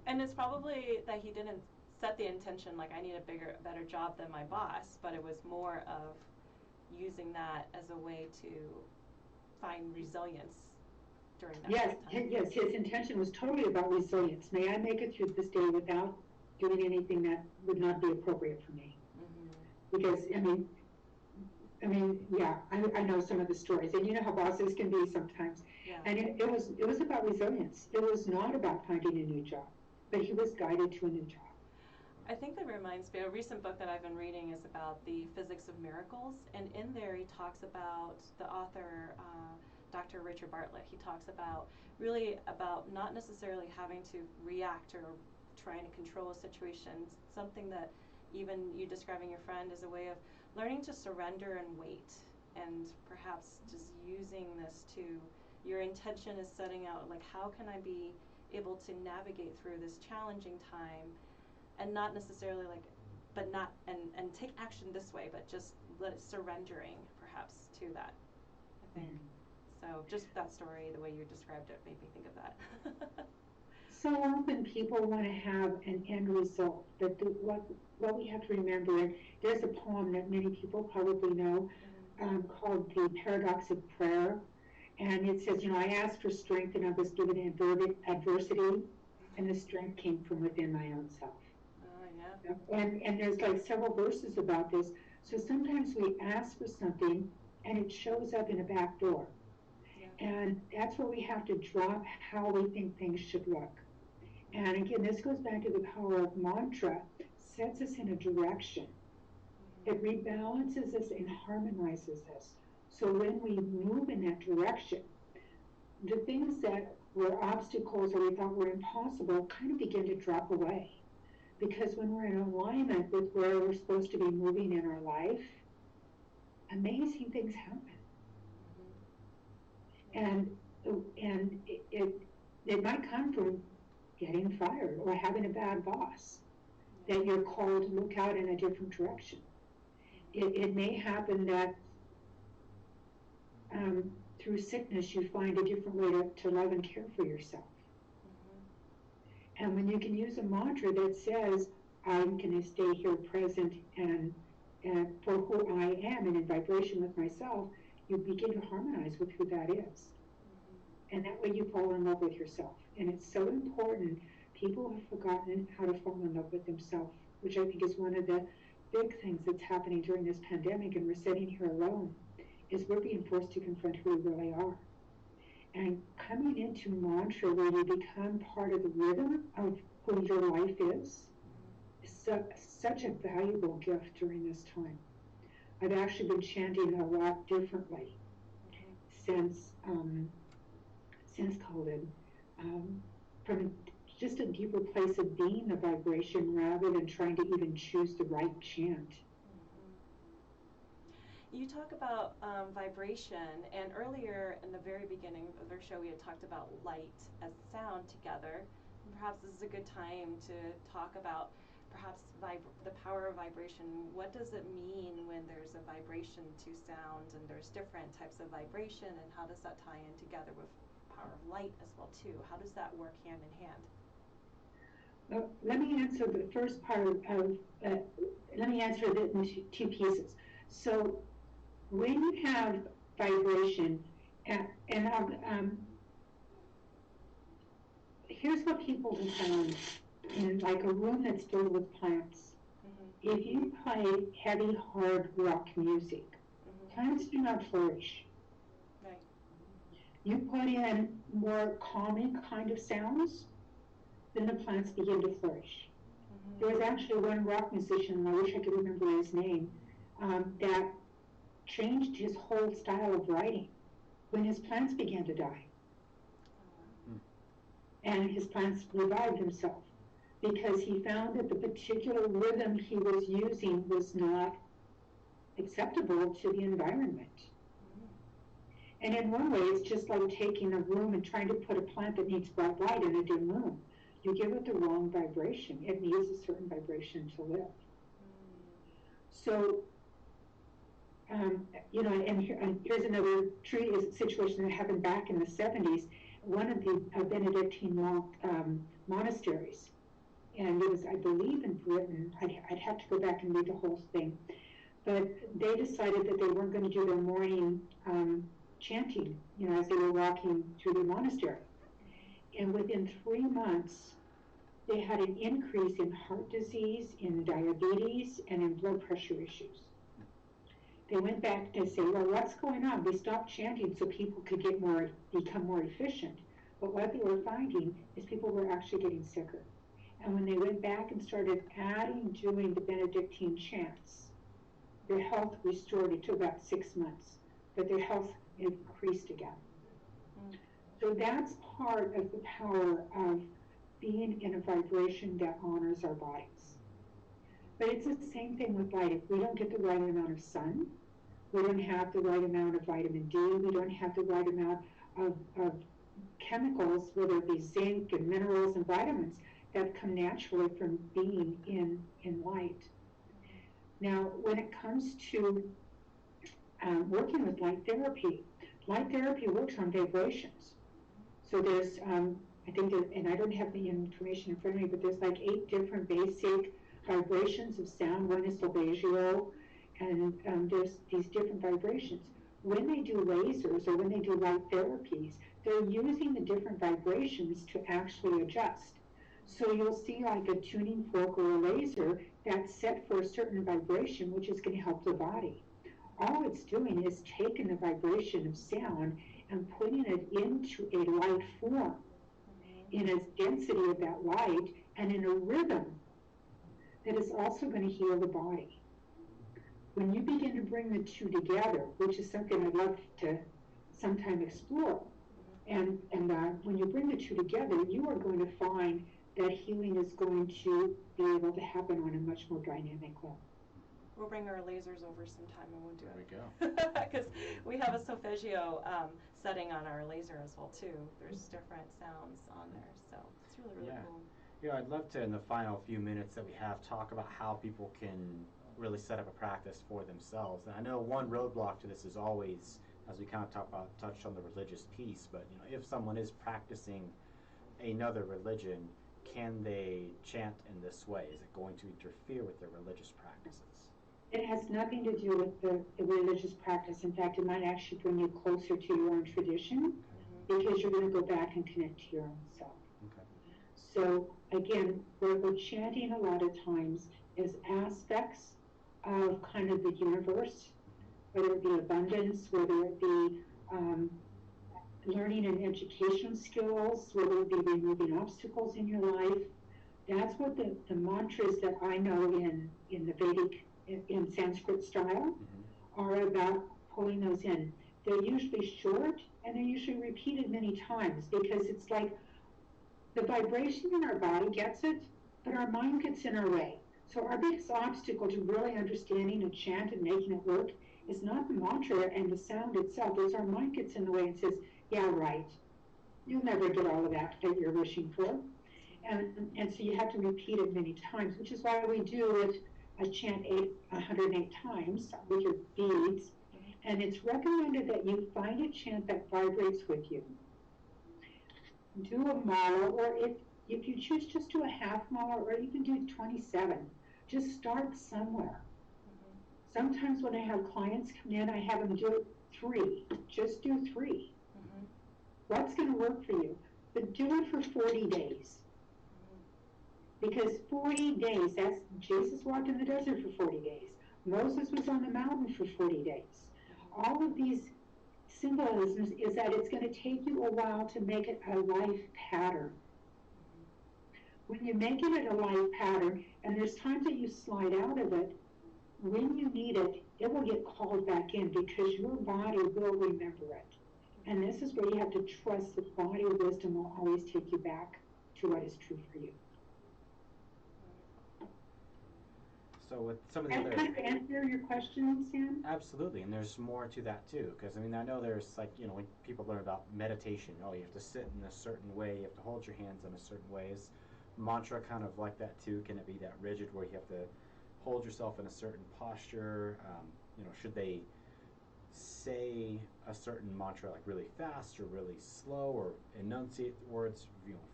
And it's probably that he didn't set the intention like I need a better job than my boss, but it was more of using that as a way to find resilience during that time. Yes, his intention was totally about resilience. May I make it through this day without doing anything that would not be appropriate for me? Mm-hmm. Because yeah, I know some of the stories, and you know how bosses can be sometimes. Yeah. And it was about resilience. It was not about finding a new job, but he was guided to a new job. I think that reminds me, a recent book that I've been reading is about the physics of miracles, and in there he talks about, the author, Dr. Richard Bartlett, he talks about not necessarily having to react or trying to control a situation, something that even you describing your friend as a way of learning to surrender and wait, and perhaps just using this to, your intention is setting out, like, how can I be able to navigate through this challenging time, and not necessarily and take action this way, but just surrendering perhaps to that, I think. So just that story, the way you described it, made me think of that. So often people want to have an end result, but what we have to remember, and there's a poem that many people probably know, called The Paradox of Prayer, and it says, I asked for strength and I was given adversity, and the strength came from within my own self. Yeah. And there's like several verses about this. So sometimes we ask for something and it shows up in a back door. Yeah. And that's where we have to drop how we think things should look. And again, this goes back to the power of mantra, sets us in a direction. It rebalances us and harmonizes us. So when we move in that direction, the things that were obstacles or we thought were impossible kind of begin to drop away. Because when we're in alignment with where we're supposed to be moving in our life, amazing things happen. And it might come from getting fired or having a bad boss, that you're called to look out in a different direction. It may happen that through sickness you find a different way to love and care for yourself. And when you can use a mantra that says, I'm going to stay here present and for who I am and in vibration with myself, you begin to harmonize with who that is. And that way you fall in love with yourself. And it's so important. People have forgotten how to fall in love with themselves, which I think is one of the big things that's happening during this pandemic, and we're sitting here alone, is we're being forced to confront who we really are. And coming into mantra where you become part of the rhythm of who your life is such a valuable gift during this time. I've actually been chanting a lot differently since COVID, from just a deeper place of being a vibration rather than trying to even choose the right chant. You talk about vibration, and earlier in the very beginning of our show we had talked about light as sound together. And perhaps this is a good time to talk about perhaps the power of vibration. What does it mean when there's a vibration to sound, and there's different types of vibration, and how does that tie in together with power of light as well too? How does that work hand in hand? Well, let me answer the first part let me answer it in two pieces. So when you have vibration, here's what people have found in like a room that's filled with plants. If you play heavy, hard rock music, plants do not flourish. Right. You put in more calming kind of sounds, then the plants begin to flourish. There was actually one rock musician, and I wish I could remember his name, that changed his whole style of writing when his plants began to die. And his plants revived himself because he found that the particular rhythm he was using was not acceptable to the environment. And in one way, it's just like taking a room and trying to put a plant that needs bright light in a dim room. You give it the wrong vibration. It needs a certain vibration to live. So And here's another situation that happened back in the 70s. One of the Benedictine monasteries, and it was, I believe, in Britain. I'd have to go back and read the whole thing. But they decided that they weren't going to do their morning chanting, as they were walking through the monastery. And within 3 months, they had an increase in heart disease, in diabetes, and in blood pressure issues. They went back to say, well, what's going on? We stopped chanting so people could become more efficient. But what they were finding is people were actually getting sicker. And when they went back and started doing the Benedictine chants, their health restored. It took about 6 months, but their health increased again. So that's part of the power of being in a vibration that honors our bodies. But it's the same thing with light. If we don't get the right amount of sun, we don't have the right amount of vitamin D, we don't have the right amount of chemicals, whether it be zinc and minerals and vitamins, that come naturally from being in light. Now, when it comes to working with light therapy works on vibrations. So there's, I think, and I don't have the information in front of me, but there's like 8 different basic vibrations of sound. One is solfeggio, and there's these different vibrations. When they do lasers or when they do light therapies, they're using the different vibrations to actually adjust. So you'll see like a tuning fork or a laser that's set for a certain vibration, which is going to help the body. All it's doing is taking the vibration of sound and putting it into a light form, in a density of that light, and in a rhythm that is also going to heal the body. When you begin to bring the two together, which is something I'd love to sometime explore, and when you bring the two together, you are going to find that healing is going to be able to happen on a much more dynamic level. We'll bring our lasers over sometime and we'll do it. There we go. Because we have a solfeggio setting on our laser as well too. There's different sounds on there, so it's really, really cool. Yeah, I'd love to, in the final few minutes that we have, talk about how people can really set up a practice for themselves. And I know one roadblock to this is always, as we kind of touched on the religious piece, but if someone is practicing another religion, can they chant in this way? Is it going to interfere with their religious practices? It has nothing to do with the religious practice. In fact, it might actually bring you closer to your own tradition, because you're going to go back and connect to your own self. Okay. So again, what we're chanting a lot of times is aspects of kind of the universe, whether it be abundance, whether it be learning and education skills, whether it be removing obstacles in your life. That's what the mantras that I know in the Vedic, in Sanskrit style, are about pulling those in. They're usually short and they're usually repeated many times, because it's like the vibration in our body gets it, but our mind gets in our way. So our biggest obstacle to really understanding a chant and making it work is not the mantra and the sound itself. It's our mind gets in the way and says, yeah, right, you'll never get all of that you're wishing for. And so you have to repeat it many times, which is why we do it, a chant 108 times with your beads. And it's recommended that you find a chant that vibrates with you. Do a mala, or if you choose, just do a half mala, or even do 27. Just start somewhere. Sometimes when I have clients come in, I have them do 3. Just do 3. What's going to work for you? But do it for 40 days. Because 40 days, that's, Jesus walked in the desert for 40 days. Moses was on the mountain for 40 days. All of these symbolisms is that it's going to take you a while to make it a life pattern. When you make it a life pattern, and there's times that you slide out of it, when you need it, it will get called back in, because your body will remember it. And this is where you have to trust that body wisdom will always take you back to what is true for you. So with some of the other... Kind of answer your question, Sam? Absolutely, and there's more to that too, because I mean, I know there's like, when people learn about meditation, you have to sit in a certain way, you have to hold your hands in a certain way. Is mantra kind of like that too? Can it be that rigid where you have to hold yourself in a certain posture? Should they say a certain mantra like really fast or really slow, or enunciate the words,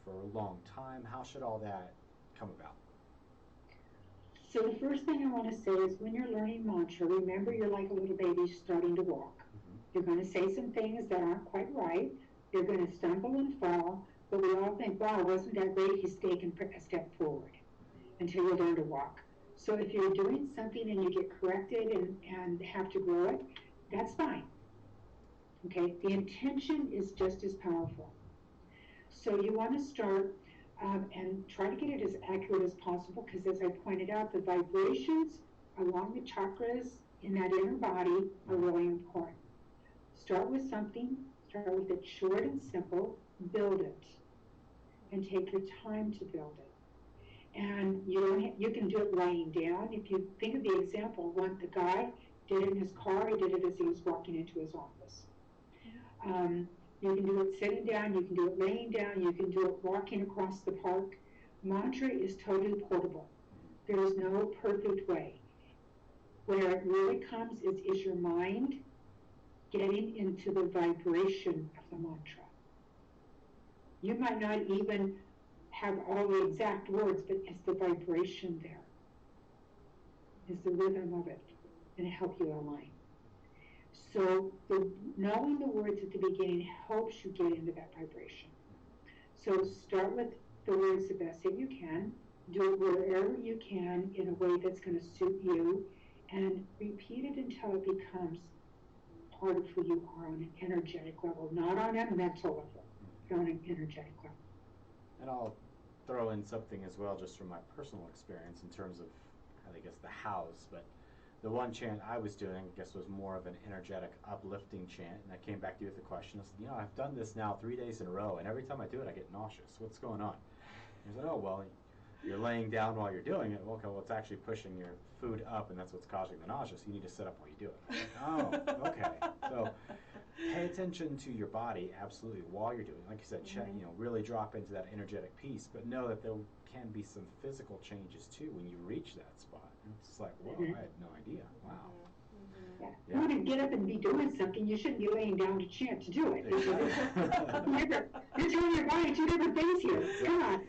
for a long time? How should all that come about? So the first thing I want to say is when you're learning mantra, remember you're like a little baby starting to walk. Mm-hmm. You're going to say some things that aren't quite right. You're going to stumble and fall, but we all think, wow, wasn't that great? He's taken a step forward until you learn to walk. So if you're doing something and you get corrected and have to grow it, that's fine. Okay, the intention is just as powerful. So you want to start and try to get it as accurate as possible, because as I pointed out, the vibrations along the chakras in that inner body are really important. Start with something, start with it short and simple, build it, and take your time to build it. And you can do it laying down. If you think of the example, the guy did it in his car, he did it as he was walking into his office. You can do it sitting down, you can do it laying down, you can do it walking across the park. Mantra is totally portable. There is no perfect way. Where it really comes is your mind getting into the vibration of the mantra. You might not even have all the exact words, but it's the vibration there. It's the rhythm of it, and it helps you align. So knowing the words at the beginning helps you get into that vibration. So start with the words the best that you can. Do it wherever you can in a way that's going to suit you, and repeat it until it becomes part of who you are on an energetic level, not on a mental level, but on an energetic level. And I'll throw in something as well, just from my personal experience in terms of, I guess, the hows. But the one chant I was doing, I guess, was more of an energetic, uplifting chant. And I came back to you with the question. I said, I've done this now 3 days in a row, and every time I do it, I get nauseous. What's going on? And he said, oh, well, you're laying down while you're doing it. Okay, well, it's actually pushing your food up, and that's what's causing the nausea. So you need to sit up while you do it. Oh, okay. So pay attention to your body, absolutely, while you're doing it. Like you said, really drop into that energetic piece, but know that there can be some physical changes too when you reach that spot. And it's like, whoa, I had no idea. Wow. Yeah. You want to get up and be doing something, you shouldn't be laying down to chant to do it. You're telling your body two different things here. Come on.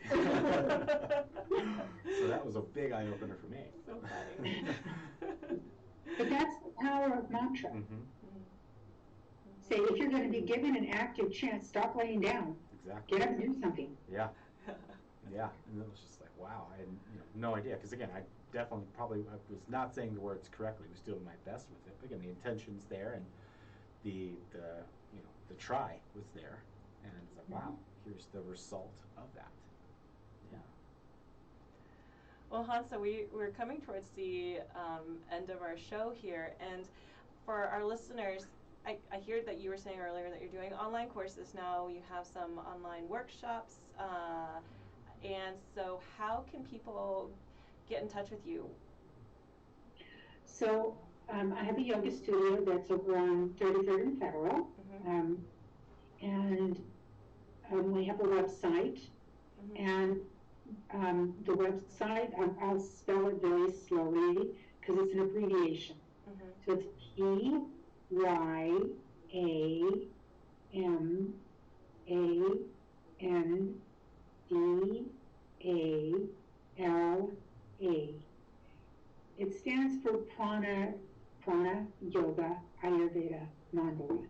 So that was a big eye-opener for me. So funny. But that's the power of mantra. Mm-hmm. Say, if you're going to be given an active chant, stop laying down. Exactly. Get up and do something. Yeah. Yeah. And it was just like, wow, I had no idea. Because again, I definitely I was not saying the words correctly. I was doing my best with it. But again, the intention's there, and the try was there. And it's like, wow, here's the result of that. Yeah. Well, Hansa, we're coming towards the end of our show here, and for our listeners, I hear that you were saying earlier that you're doing online courses now. You have some online workshops, and so how can people get in touch with you? So I have a yoga studio that's over on 33rd and Federal, and we have a website, and the website, I'll spell it very slowly because it's an abbreviation. So it's PYAMANDALA. It stands for Prana Yoga Ayurveda Mandala.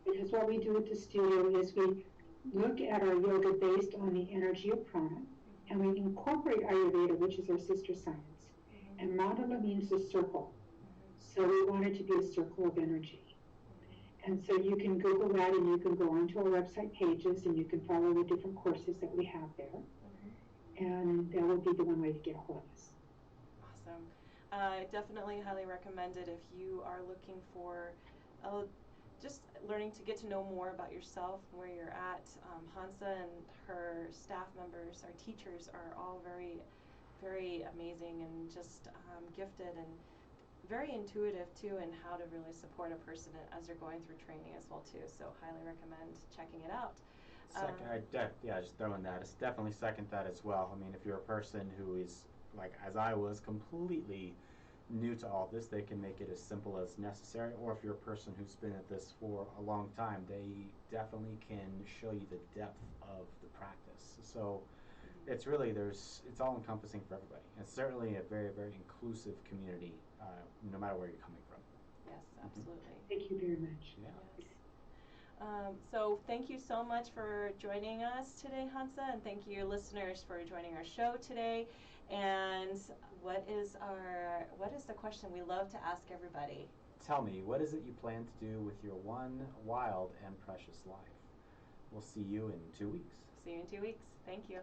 Because what we do at the studio is we look at our yoga based on the energy of prana, and we incorporate Ayurveda, which is our sister science. And mandala means a circle. So we want it to be a circle of energy. And so you can Google that, and you can go onto our website pages, and you can follow the different courses that we have there. And that would be the one way to get a hold of us. Awesome. I definitely highly recommend it if you are looking for just learning to get to know more about yourself, where you're at. Hansa and her staff members, our teachers, are all very, very amazing and just gifted and very intuitive too in how to really support a person as they're going through training as well too. So highly recommend checking it out. Just throwing that. It's definitely second that as well. I mean, if you're a person who is, like as I was, completely new to all this, they can make it as simple as necessary. Or if you're a person who's been at this for a long time, they definitely can show you the depth of the practice. So it's really it's all encompassing for everybody. It's certainly a very, very inclusive community, no matter where you're coming from. Yes, absolutely. Thank you very much. Yeah. Yes. So thank you so much for joining us today, Hansa, and thank you, listeners, for joining our show today. And what is the question we love to ask everybody? Tell me, what is it you plan to do with your one wild and precious life? We'll see you in 2 weeks. See you in 2 weeks. Thank you.